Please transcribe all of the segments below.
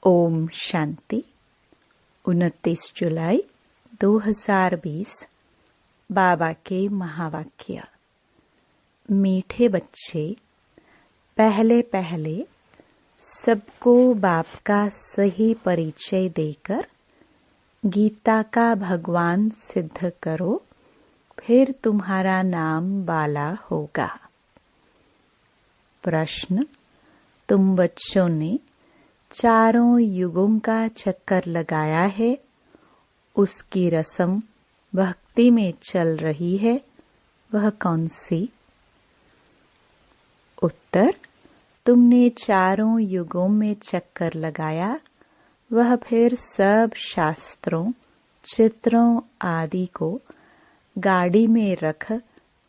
ओम शांति। 29 जुलाई 2020। बाबा के महावाक्य। मीठे बच्चे, पहले पहले सबको बाप का सही परिचय देकर गीता का भगवान सिद्ध करो, फिर तुम्हारा नाम बाला होगा। प्रश्न: तुम बच्चों ने चारों युगों का चक्कर लगाया है, उसकी रस्म भक्ति में चल रही है, वह कौन सी? उत्तर: तुमने चारों युगों में चक्कर लगाया, वह फिर सब शास्त्रों, चित्रों आदि को गाड़ी में रख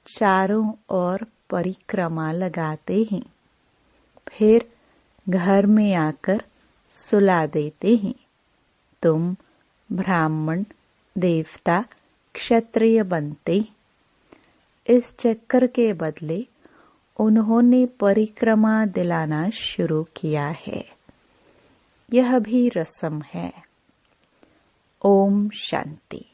चारों ओर परिक्रमा लगाते हैं, फिर घर में आकर सुला देते हैं। तुम ब्राह्मण, देवता, क्षत्रिय बनते। इस चक्कर के बदले उन्होंने परिक्रमा दिलाना शुरू किया है। यह भी रस्म है। ओम शांति।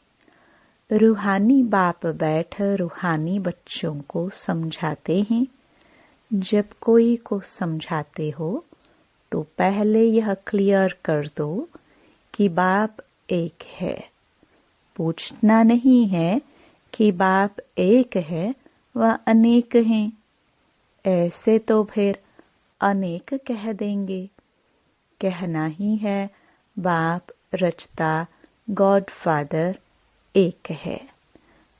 रूहानी बाप बैठ रूहानी बच्चों को समझाते हैं। जब कोई को समझाते हो तो पहले यह क्लियर कर दो कि बाप एक है। पूछना नहीं है कि बाप एक है व अनेक हैं। ऐसे तो फिर अनेक कह देंगे। कहना ही है बाप रचता, गॉड फादर एक है।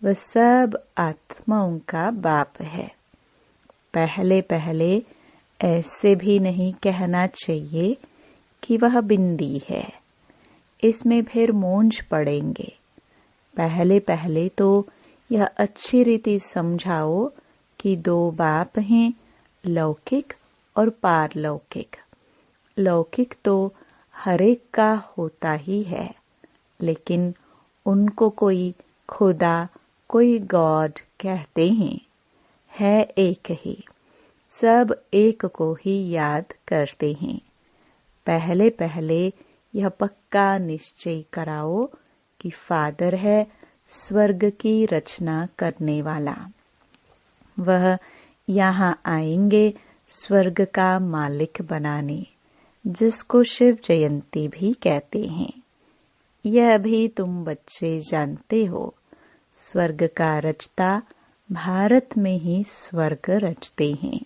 वह सब आत्माओं का बाप है। पहले पहले ऐसे भी नहीं कहना चाहिए कि वह बिंदी है। इसमें फिर मूंझ पड़ेंगे। पहले पहले तो यह अच्छी रीति समझाओ कि दो बाप हैं, लौकिक और पारलौकिक। लौकिक तो हर एक का होता ही है, लेकिन उनको कोई खुदा, कोई गॉड कहते हैं। है एक ही, सब एक को ही याद करते हैं। पहले पहले यह पक्का निश्चय कराओ कि फादर है स्वर्ग की रचना करने वाला। वह यहाँ आएंगे स्वर्ग का मालिक बनाने, जिसको शिव जयंती भी कहते हैं। यह भी तुम बच्चे जानते हो। स्वर्ग का रचता भारत में ही स्वर्ग रचते हैं,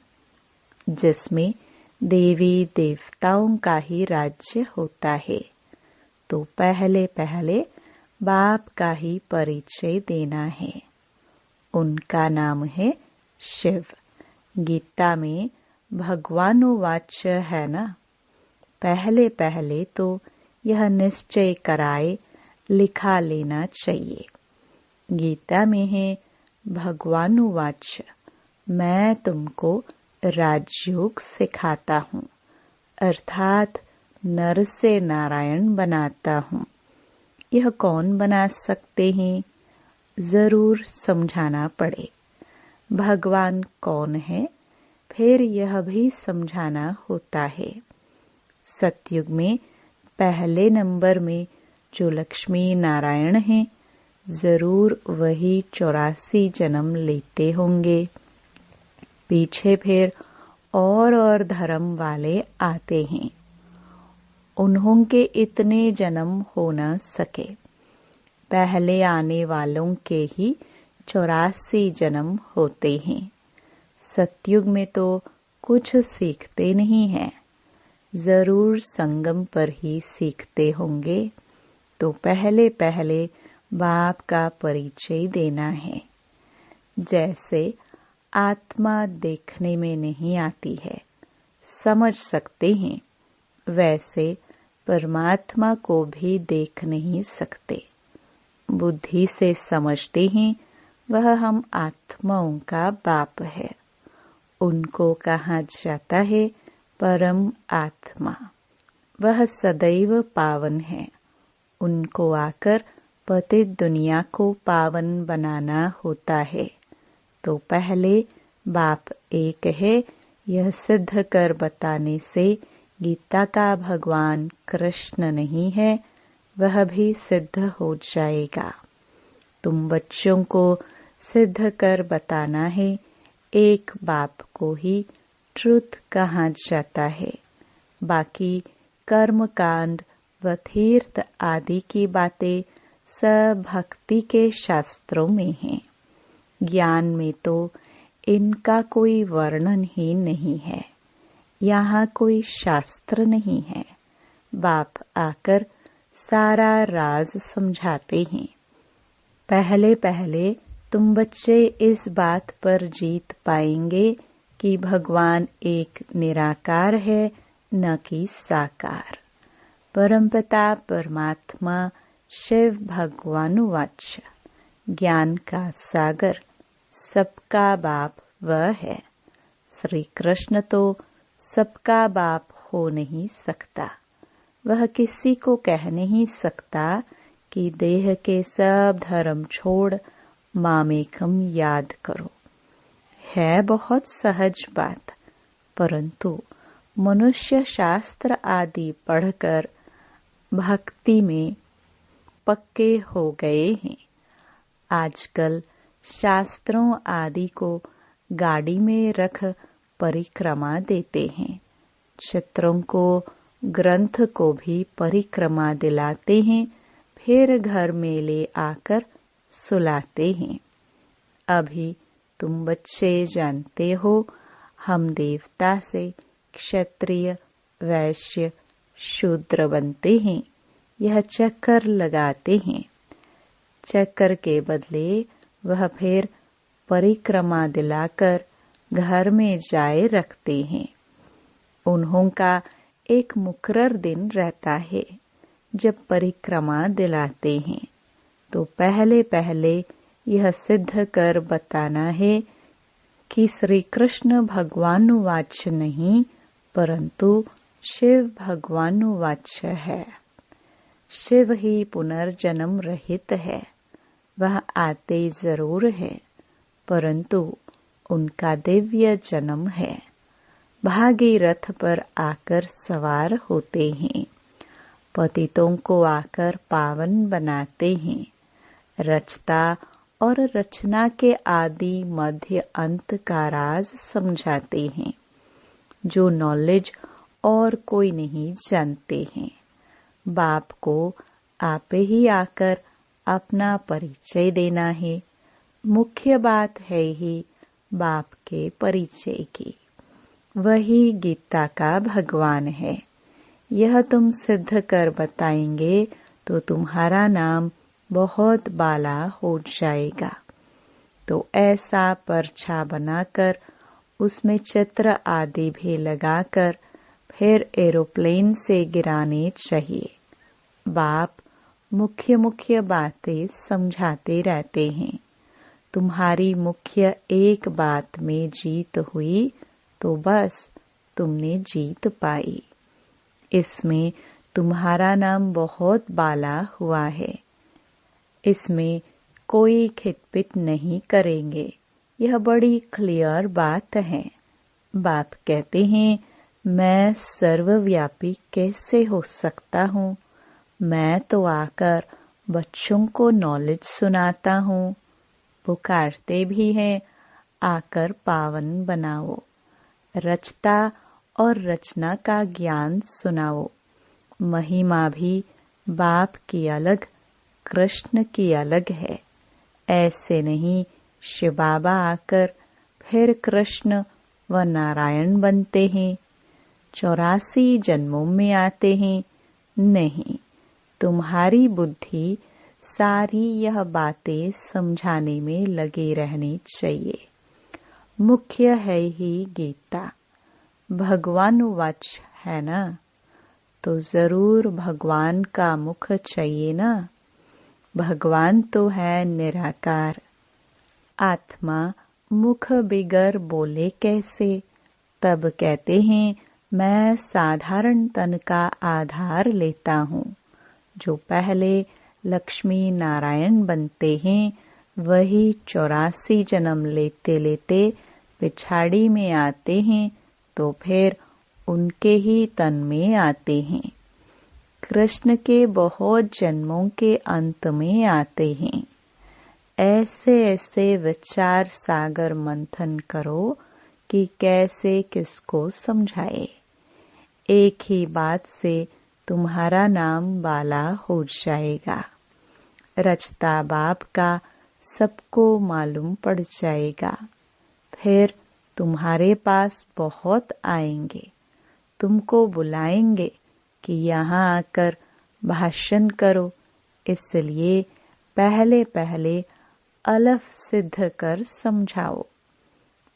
जिसमें देवी देवताओं का ही राज्य होता है। तो पहले पहले बाप का ही परिचय देना है। उनका नाम है शिव। गीता में भगवानुवाच है ना। पहले पहले तो यह निश्चय कराए लिखा लेना चाहिए। गीता में है भगवानुवाच, मैं तुमको राजयोग सिखाता हूँ, अर्थात नर से नारायण बनाता हूँ। यह कौन बना सकते हैं? जरूर समझाना पड़े। भगवान कौन है, फिर यह भी समझाना होता है। सतयुग में पहले नंबर में जो लक्ष्मी नारायण हैं, जरूर वही 84 जन्म लेते होंगे। पीछे फिर और धर्म वाले आते हैं। उन्हों के इतने जन्म हो न सके। पहले आने वालों के ही 84 जन्म होते हैं। सतयुग में तो कुछ सीखते नहीं हैं। जरूर संगम पर ही सीखते होंगे। तो पहले पहले बाप का परिचय देना है। जैसे आत्मा देखने में नहीं आती है, समझ सकते हैं, वैसे परमात्मा को भी देख नहीं सकते। बुद्धि से समझते हैं वह हम आत्माओं का बाप है। उनको कहा जाता है परम आत्मा। वह सदैव पावन है। उनको आकर पतित दुनिया को पावन बनाना होता है। तो पहले बाप एक है, यह सिद्ध कर बताने से गीता का भगवान कृष्ण नहीं है, वह भी सिद्ध हो जाएगा। तुम बच्चों को सिद्ध कर बताना है। एक बाप को ही ट्रुथ कहा जाता है। बाकी कर्म कांड व तीर्थ आदि की बातें सब भक्ति के शास्त्रों में हैं। ज्ञान में तो इनका कोई वर्णन ही नहीं है। यहाँ कोई शास्त्र नहीं है। बाप आकर सारा राज समझाते हैं। पहले पहले तुम बच्चे इस बात पर जीत पाएंगे कि भगवान एक निराकार है, न कि साकार। परमपिता परमात्मा शिव भगवानुवाच, ज्ञान का सागर सबका बाप वह है। श्री कृष्ण तो सबका बाप हो नहीं सकता। वह किसी को कह नहीं सकता कि देह के सब धर्म छोड़ मामेकम याद करो। है बहुत सहज बात, परंतु मनुष्य शास्त्र आदि पढ़कर भक्ति में पक्के हो गए हैं। आजकल शास्त्रों आदि को गाड़ी में रख परिक्रमा देते हैं। चित्रों को, ग्रंथ को भी परिक्रमा दिलाते हैं, फिर घर में ले आकर सुलाते हैं। अभी तुम बच्चे जानते हो, हम देवता से क्षत्रिय, वैश्य, शूद्र बनते हैं। यह चक्कर लगाते हैं। चक्कर के बदले वह फिर परिक्रमा दिलाकर घर में जाए रखते हैं। उन्हों का एक मुकर्रर दिन रहता है जब परिक्रमा दिलाते हैं, तो पहले पहले यह सिद्ध कर बताना है कि श्री कृष्ण भगवानुवाच नहीं, परंतु शिव भगवानुवाच है। शिव ही पुनर्जन्म रहित है। वह आते जरूर है, परंतु उनका दिव्य जन्म है। भागीरथ पर आकर सवार होते हैं। पतितों को आकर पावन बनाते हैं। रचता और रचना के आदि मध्य अंत का राज समझाते हैं, जो नॉलेज और कोई नहीं जानते हैं। बाप को आप ही आकर अपना परिचय देना है। मुख्य बात है ही बाप के परिचय की। वही गीता का भगवान है। यह तुम सिद्ध कर बताएंगे तो तुम्हारा नाम बहुत बाला हो जाएगा। तो ऐसा पर्चा बनाकर उसमें चित्र आदि भी लगाकर फिर एरोप्लेन से गिराने चाहिए। बाप मुख्य मुख्य बातें समझाते रहते हैं। तुम्हारी मुख्य एक बात में जीत हुई तो बस तुमने जीत पाई। इसमें तुम्हारा नाम बहुत बाला हुआ है। इसमें कोई खिटपिट नहीं करेंगे। यह बड़ी क्लियर बात है। बाप कहते हैं, मैं सर्वव्यापी कैसे हो सकता हूँ? मैं तो आकर बच्चों को नॉलेज सुनाता हूँ। पुकारते भी हैं, आकर पावन बनाओ। रचता और रचना का ज्ञान सुनाओ। महिमा भी बाप की अलग, कृष्ण की अलग है। ऐसे नहीं शिव बाबा आकर फिर कृष्ण व नारायण बनते हैं, 84 जन्मों में आते हैं। नहीं, तुम्हारी बुद्धि सारी यह बातें समझाने में लगे रहनी चाहिए। मुख्य है ही गीता। भगवानुवाच है ना, तो जरूर भगवान का मुख चाहिए ना। भगवान तो है निराकार। आत्मा मुख बिगर बोले कैसे? तब कहते हैं, मैं साधारण तन का आधार लेता हूँ। जो पहले लक्ष्मी नारायण बनते हैं, वही 84 जन्म लेते लेते पिछाड़ी में आते हैं, तो फिर उनके ही तन में आते हैं। कृष्ण के बहुत जन्मों के अंत में आते हैं। ऐसे ऐसे विचार सागर मंथन करो कि कैसे किसको समझाए। एक ही बात से तुम्हारा नाम बाला हो जाएगा। रचता बाप का सबको मालूम पड़ जाएगा। फिर तुम्हारे पास बहुत आएंगे, तुमको बुलाएंगे कि यहाँ आकर भाषण करो। इसलिए पहले पहले अलफ सिद्ध कर समझाओ।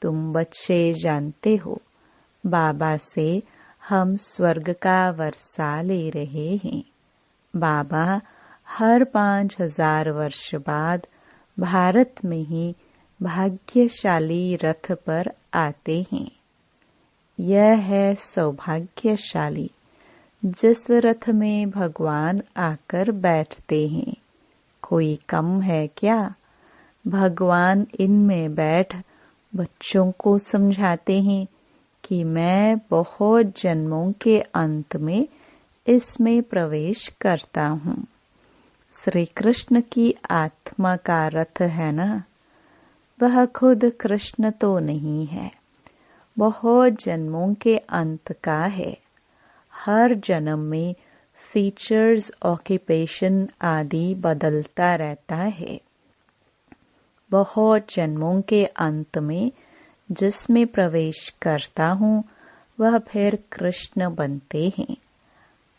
तुम बच्चे जानते हो, बाबा से हम स्वर्ग का वर्षा ले रहे हैं। बाबा हर 5000 वर्ष बाद भारत में ही भाग्यशाली रथ पर आते हैं। यह है सौभाग्यशाली जिस रथ में भगवान आकर बैठते हैं। कोई कम है क्या? भगवान इनमें बैठ बच्चों को समझाते हैं कि मैं बहुत जन्मों के अंत में इसमें प्रवेश करता हूँ। श्री कृष्ण की आत्मा का रथ है ना, वह खुद कृष्ण तो नहीं है, बहुत जन्मों के अंत का है। हर जन्म में फीचर्स, ऑक्यूपेशन आदि बदलता रहता है। बहुत जन्मों के अंत में जिसमें प्रवेश करता हूँ वह फिर कृष्ण बनते हैं,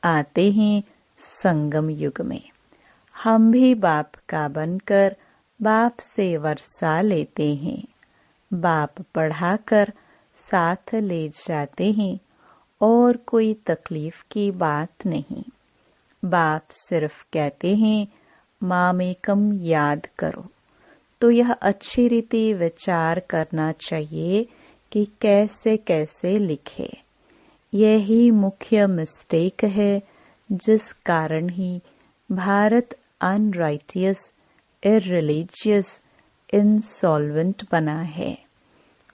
आते हैं संगम युग में। हम भी बाप का बनकर बाप से वर्षा लेते हैं। बाप पढ़ाकर साथ ले जाते हैं और कोई तकलीफ की बात नहीं। बाप सिर्फ कहते हैं मामेकम याद करो। तो यह अच्छी रीति विचार करना चाहिए कि कैसे कैसे लिखे। यही मुख्य मिस्टेक है जिस कारण ही भारत अनराइटियस, इररिलीजियस, इंसॉल्वेंट बना है।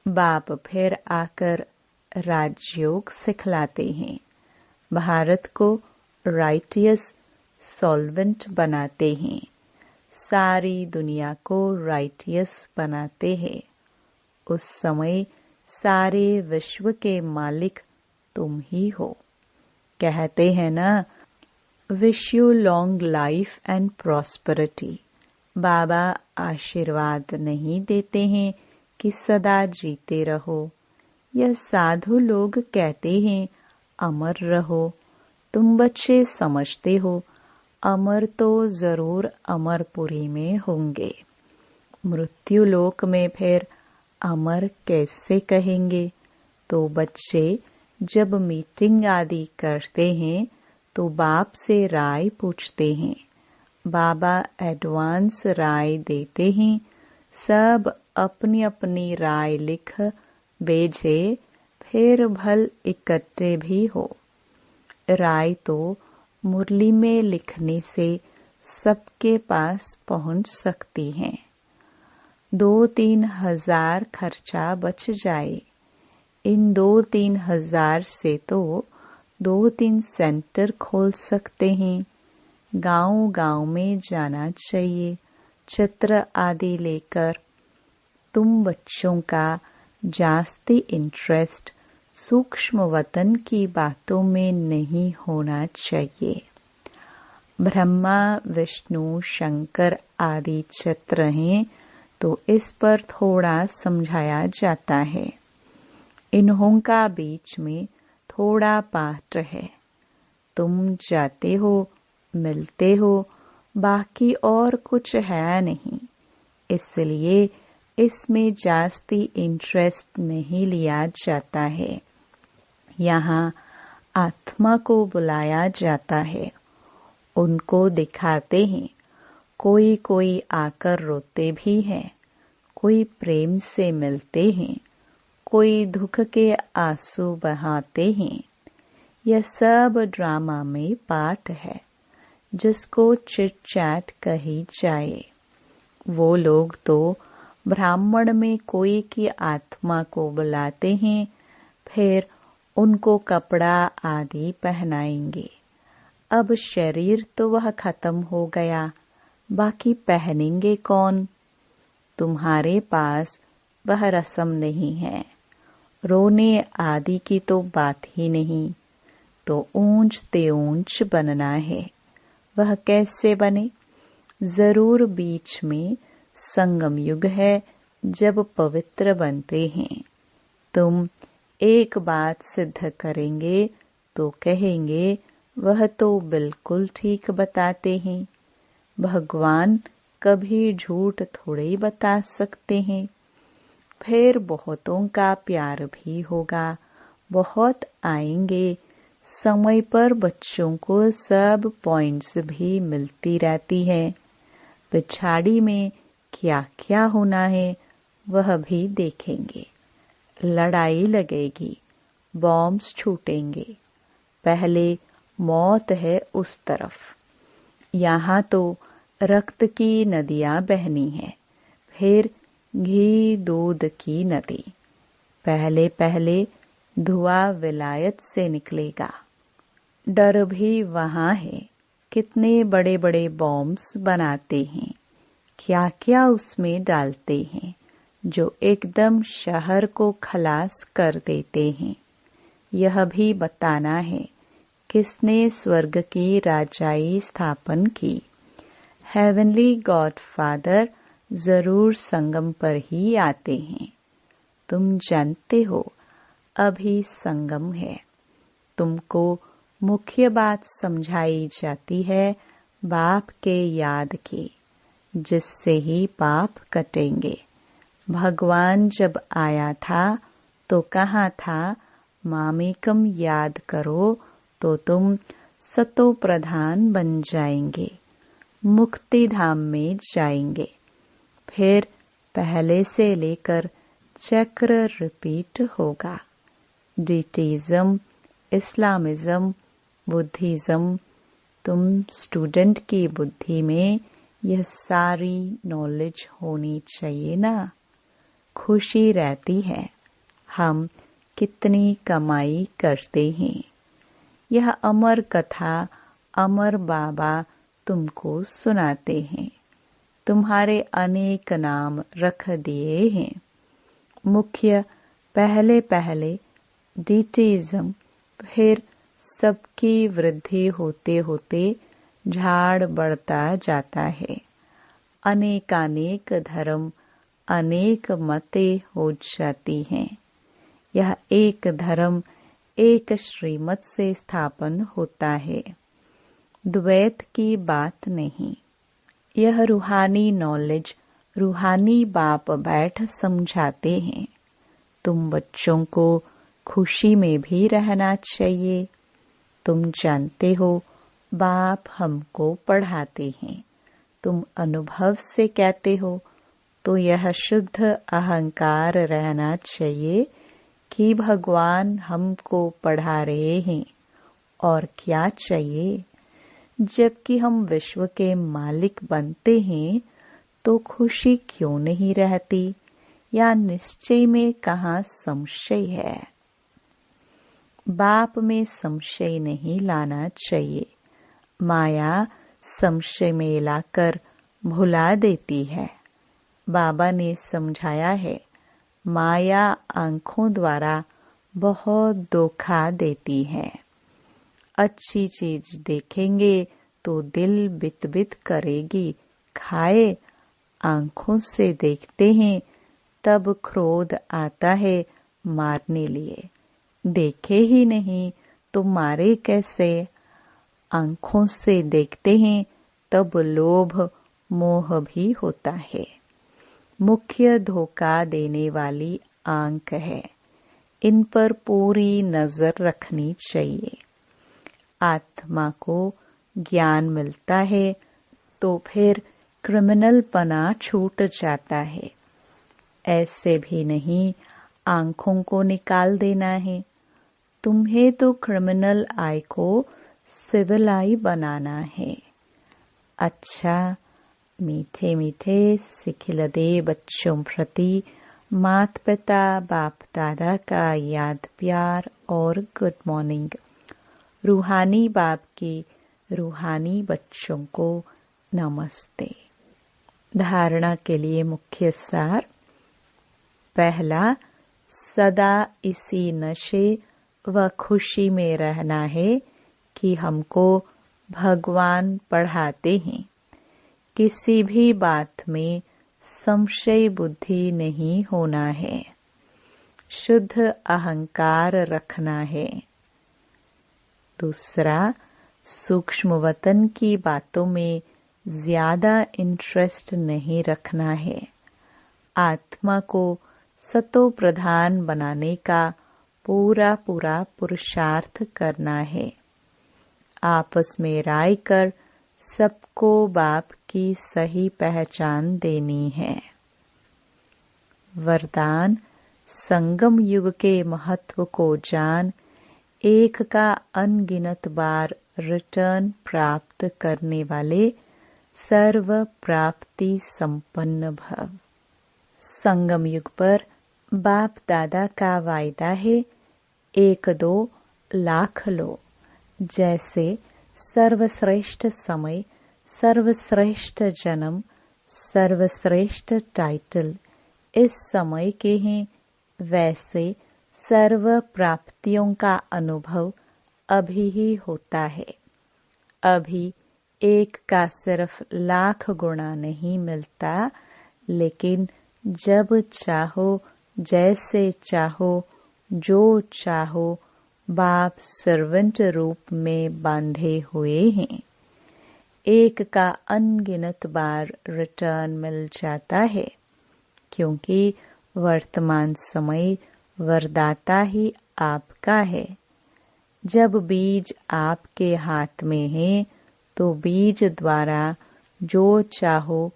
बाप फिर आकर राजयोग सिखलाते हैं, भारत को राइटियस, सॉल्वेंट बनाते हैं, सारी दुनिया को राइटियस बनाते हैं। उस समय सारे विश्व के मालिक तुम ही हो। कहते हैं ना, wish you long life and prosperity. बाबा आशीर्वाद नहीं देते हैं कि सदा जीते रहो। यह साधु लोग कहते हैं अमर रहो। तुम बच्चे समझते हो अमर तो जरूर अमरपुरी में होंगे। मृत्यु लोक में फिर अमर कैसे कहेंगे? तो बच्चे जब मीटिंग आदि करते हैं तो बाप से राय पूछते हैं। बाबा एडवांस राय देते हैं। सब अपनी अपनी राय लिख भेजे, फिर भल इकट्ठे भी हो। राय तो मुरली में लिखने से सबके पास पहुंच सकती है। 2-3 हजार खर्चा बच जाए। इन 2-3 हजार से तो 2-3 सेंटर खोल सकते हैं। गांव गांव में जाना चाहिए, चित्र आदि लेकर। तुम बच्चों का जास्ती इंटरेस्ट सूक्ष्म वतन की बातों में नहीं होना चाहिए। ब्रह्मा, विष्णु, शंकर आदि चित्र हैं तो इस पर थोड़ा समझाया जाता है। इन्हों का बीच में थोड़ा पाठ है। तुम जाते हो, मिलते हो, बाकी और कुछ है नहीं। इसलिए इसमें जास्ती इंटरेस्ट नहीं लिया जाता है। यहाँ आत्मा को बुलाया जाता है, उनको दिखाते हैं। कोई कोई आकर रोते भी हैं, कोई प्रेम से मिलते हैं, कोई दुख के आंसू बहाते हैं। यह सब ड्रामा में पार्ट है जिसको चिट चैट कही जाए। वो लोग तो ब्राह्मण में कोई की आत्मा को बुलाते हैं, फिर उनको कपड़ा आदि पहनाएंगे। अब शरीर तो वह खत्म हो गया, बाकी पहनेंगे कौन? तुम्हारे पास वह रस्म नहीं है। रोने आदि की तो बात ही नहीं। तो ऊंच ते ऊंच बनना है। वह कैसे बने? जरूर बीच में संगम युग है जब पवित्र बनते हैं। तुम एक बात सिद्ध करेंगे तो कहेंगे वह तो बिल्कुल ठीक बताते हैं। भगवान कभी झूठ थोड़े ही बता सकते हैं। फिर बहुतों का प्यार भी होगा, बहुत आएंगे। समय पर बच्चों को सब पॉइंट्स भी मिलती रहती है। पिछाड़ी में क्या क्या होना है वह भी देखेंगे। लड़ाई लगेगी, बॉम्ब्स छूटेंगे। पहले मौत है उस तरफ। यहाँ तो रक्त की नदियाँ बहनी है, फिर घी दूध की नदी। पहले पहले धुआं विलायत से निकलेगा। डर भी वहाँ है। कितने बड़े बड़े बॉम्ब्स बनाते हैं, क्या क्या उसमें डालते हैं जो एकदम शहर को खलास कर देते हैं। यह भी बताना है किसने स्वर्ग की राजाई स्थापन की। हेवनली गॉडफादर जरूर संगम पर ही आते हैं। तुम जानते हो अभी संगम है। तुमको मुख्य बात समझाई जाती है बाप के याद की, जिससे ही पाप कटेंगे। भगवान जब आया था तो कहा था मामेकम याद करो तो तुम सतो प्रधान बन जाएंगे, मुक्ति धाम में जाएंगे। फिर पहले से लेकर चक्र रिपीट होगा। डीटीज्म, इस्लामिज्म, बुद्धिज्म। तुम स्टूडेंट की बुद्धि में यह सारी नॉलेज होनी चाहिए ना। खुशी रहती है हम कितनी कमाई करते हैं। यह अमर कथा अमर बाबा तुमको सुनाते हैं। तुम्हारे अनेक नाम रख दिए हैं। मुख्य पहले पहले डीटीज्म, फिर सबकी वृद्धि होते होते झाड़ बढ़ता जाता है। अनेकानेक धर्म, अनेक मतें हो जाती हैं। यह एक धर्म एक श्रीमत से स्थापन होता है, द्वैत की बात नहीं। यह रूहानी नॉलेज रूहानी बाप बैठ समझाते हैं। तुम बच्चों को खुशी में भी रहना चाहिए। तुम जानते हो बाप हमको पढ़ाते हैं, तुम अनुभव से कहते हो, तो यह शुद्ध अहंकार रहना चाहिए कि भगवान हमको पढ़ा रहे हैं। और क्या चाहिए? जबकि हम विश्व के मालिक बनते हैं तो खुशी क्यों नहीं रहती? या निश्चय में कहाँ संशय है? बाप में संशय नहीं लाना चाहिए। माया संशय में लाकर भुला देती है। बाबा ने समझाया है माया आंखों द्वारा बहुत धोखा देती है। अच्छी चीज देखेंगे तो दिल बित बित करेगी, खाए। आंखों से देखते हैं तब क्रोध आता है मारने लिए। देखे ही नहीं तो मारे कैसे? आंखों से देखते हैं तब लोभ मोह भी होता है। मुख्य धोखा देने वाली आंख है। इन पर पूरी नजर रखनी चाहिए। आत्मा को ज्ञान मिलता है तो फिर क्रिमिनल पना छूट जाता है। ऐसे भी नहीं आंखों को निकाल देना है। तुम्हें तो क्रिमिनल आई को सिविल आई बनाना है। अच्छा, मीठे मीठे सिखिलदे बच्चों प्रति माता पिता बाप दादा का याद प्यार और गुड मॉर्निंग। रूहानी बाप के रूहानी बच्चों को नमस्ते। धारणा के लिए मुख्य सार। पहला, सदा इसी नशे व खुशी में रहना है कि हमको भगवान पढ़ाते हैं। किसी भी बात में संशय बुद्धि नहीं होना है। शुद्ध अहंकार रखना है। दूसरा, सूक्ष्म वतन की बातों में ज्यादा इंटरेस्ट नहीं रखना है। आत्मा को सतो प्रधान बनाने का पूरा पुरुषार्थ करना है। आपस में राय कर सबको बाप की सही पहचान देनी है। वरदान, संगम युग के महत्व को जान एक का अनगिनत बार रिटर्न प्राप्त करने वाले सर्व प्राप्ति संपन्न भव। संगम युग पर बाप दादा का वायदा है, 1-2 लाख लो। जैसे सर्वश्रेष्ठ समय, सर्वश्रेष्ठ जन्म, सर्वश्रेष्ठ टाइटल इस समय के हैं, वैसे सर्व प्राप्तियों का अनुभव अभी ही होता है। अभी एक का सिर्फ लाख गुना नहीं मिलता, लेकिन जब चाहो, जैसे चाहो, जो चाहो, बाप सर्वेंट रूप में बांधे हुए हैं। एक का अनगिनत बार रिटर्न मिल जाता है, क्योंकि वर्तमान समय वरदाता ही आपका है। जब बीज आपके हाथ में है, तो बीज द्वारा जो चाहो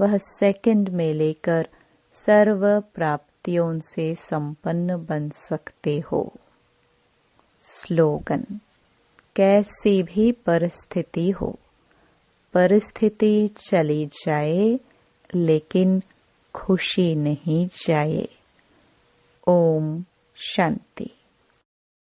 वह सेकंड में लेकर सर्व प्राप्तियों से संपन्न बन सकते हो। स्लोगन, कैसी भी परिस्थिति हो, परिस्थिति चली जाए लेकिन खुशी नहीं जाए। ओम शांति।